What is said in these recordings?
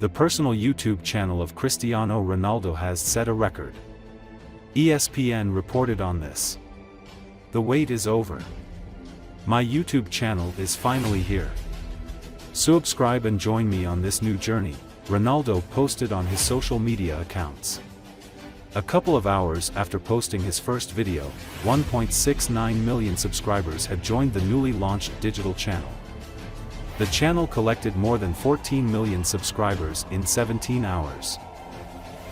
the personal YouTube channel of Cristiano Ronaldo has set a record. ESPN reported on this. The wait is over. My YouTube channel is finally here. Subscribe and join me on this new journey, Ronaldo posted on his social media accounts. A couple of hours after posting his first video, 1.69 million subscribers had joined the newly launched digital channel. The channel collected more than 14 million subscribers in 17 hours.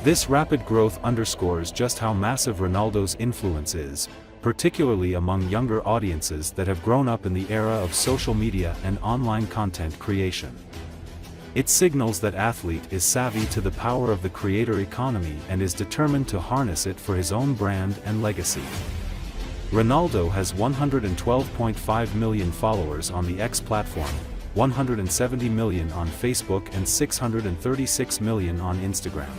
This rapid growth underscores just how massive Ronaldo's influence is, particularly among younger audiences that have grown up in the era of social media and online content creation. It signals that athlete is savvy to the power of the creator economy and is determined to harness it for his own brand and legacy. Ronaldo has 112.5 million followers on the X platform, 170 million on Facebook and 636 million on Instagram.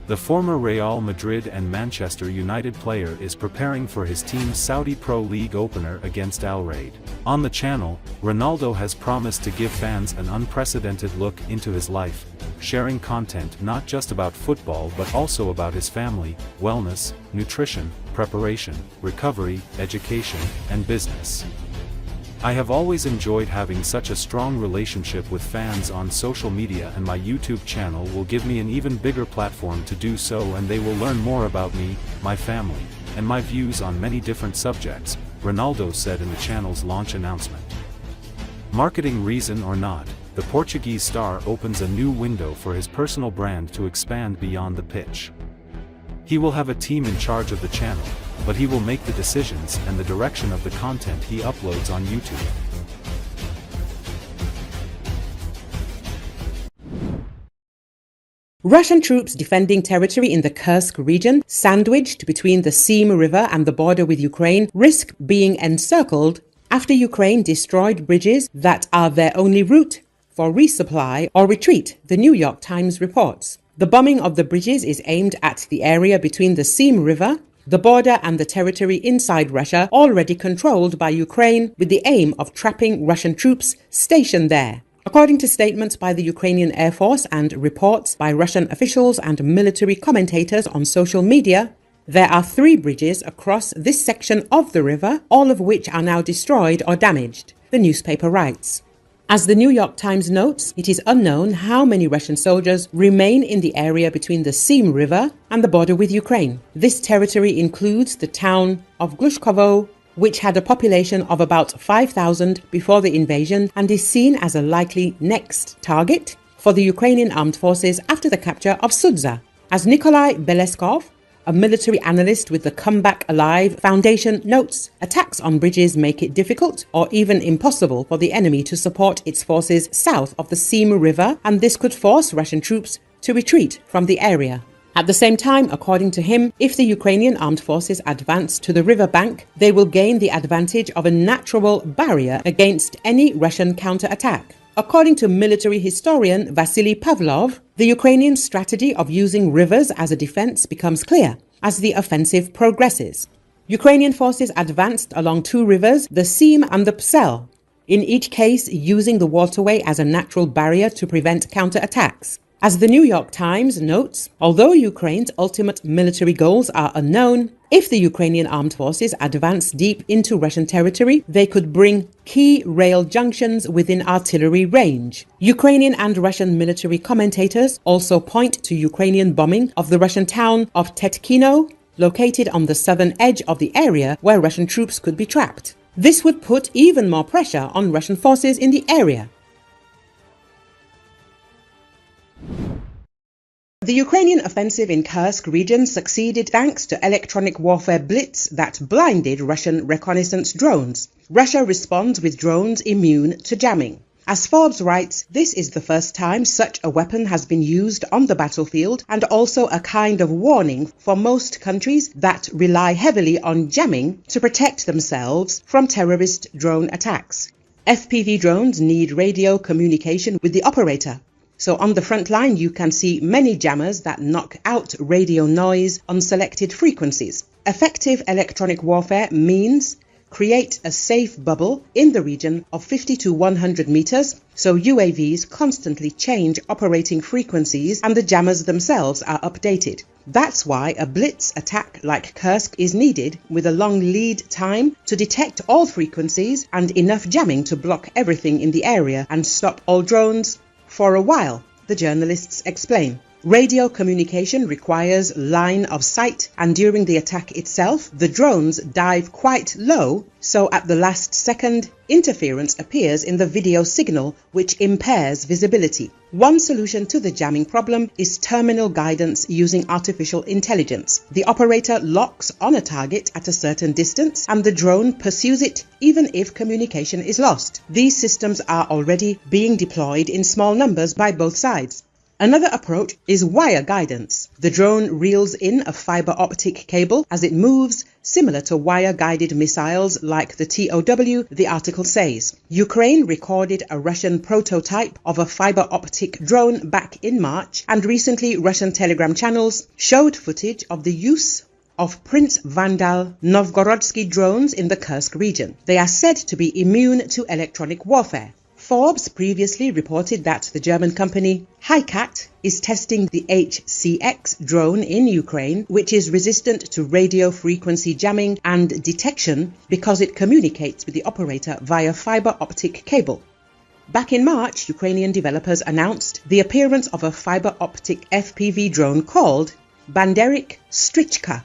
The former Real Madrid and Manchester United player is preparing for his team's Saudi Pro League opener against Al Raid. On the channel, Ronaldo has promised to give fans an unprecedented look into his life, sharing content not just about football but also about his family, wellness, nutrition, preparation, recovery, education, and business. I have always enjoyed having such a strong relationship with fans on social media, and my YouTube channel will give me an even bigger platform to do so, and they will learn more about me, my family, and my views on many different subjects, Ronaldo said in the channel's launch announcement. Marketing reason or not, the Portuguese star opens a new window for his personal brand to expand beyond the pitch. He will have a team in charge of the channel, but he will make the decisions and the direction of the content he uploads on YouTube. Russian troops defending territory in the Kursk region, sandwiched between the Sym River and the border with Ukraine, risk being encircled after Ukraine destroyed bridges that are their only route for resupply or retreat, the New York Times reports. The bombing of the bridges is aimed at the area between the Sym River, the border and the territory inside Russia already controlled by Ukraine, with the aim of trapping Russian troops stationed there. According to statements by the Ukrainian Air Force and reports by Russian officials and military commentators on social media, there are 3 bridges across this section of the river, all of which are now destroyed or damaged, the newspaper writes. As the New York Times notes, it is unknown how many Russian soldiers remain in the area between the Sym River and the border with Ukraine. This territory includes the town of Glushkovo, which had a population of about 5,000 before the invasion and is seen as a likely next target for the Ukrainian armed forces after the capture of Sudza. As Nikolai Beleskov, a military analyst with the Comeback Alive Foundation, notes, attacks on bridges make it difficult or even impossible for the enemy to support its forces south of the Sym River, and this could force Russian troops to retreat from the area. At the same time, according to him, if the Ukrainian armed forces advance to the river bank, they will gain the advantage of a natural barrier against any Russian counterattack. According to military historian Vasily Pavlov, the Ukrainian strategy of using rivers as a defense becomes clear as the offensive progresses. Ukrainian forces advanced along 2 rivers, the Sym and the Psel, in each case using the waterway as a natural barrier to prevent counterattacks. As the New York Times notes, although Ukraine's ultimate military goals are unknown, if the Ukrainian armed forces advance deep into Russian territory, they could bring key rail junctions within artillery range. Ukrainian and Russian military commentators also point to Ukrainian bombing of the Russian town of Tetkino, located on the southern edge of the area where Russian troops could be trapped. This would put even more pressure on Russian forces in the area. The Ukrainian offensive in Kursk region succeeded thanks to electronic warfare blitz that blinded Russian reconnaissance drones. Russia responds with drones immune to jamming. As Forbes writes, this is the first time such a weapon has been used on the battlefield, and also a kind of warning for most countries that rely heavily on jamming to protect themselves from terrorist drone attacks. FPV drones need radio communication with the operator. So on the front line, you can see many jammers that knock out radio noise on selected frequencies. Effective electronic warfare means create a safe bubble in the region of 50 to 100 meters, so UAVs constantly change operating frequencies and the jammers themselves are updated. That's why a blitz attack like Kursk is needed, with a long lead time to detect all frequencies and enough jamming to block everything in the area and stop all drones for a while, the journalists explain. Radio communication requires line of sight, and during the attack itself, the drones dive quite low, so at the last second, interference appears in the video signal, which impairs visibility. One solution to the jamming problem is terminal guidance using artificial intelligence. The operator locks on a target at a certain distance, and the drone pursues it even if communication is lost. These systems are already being deployed in small numbers by both sides. Another approach is wire guidance. The drone reels in a fiber optic cable as it moves, similar to wire-guided missiles like the TOW, the article says. Ukraine recorded a Russian prototype of a fiber optic drone back in March, and recently Russian Telegram channels showed footage of the use of Prince Vandal Novgorodsky drones in the Kursk region. They are said to be immune to electronic warfare. Forbes previously reported that the German company HiCat is testing the HCX drone in Ukraine, which is resistant to radio frequency jamming and detection because it communicates with the operator via fiber optic cable. Back in March, Ukrainian developers announced the appearance of a fiber optic FPV drone called Banderik Strichka,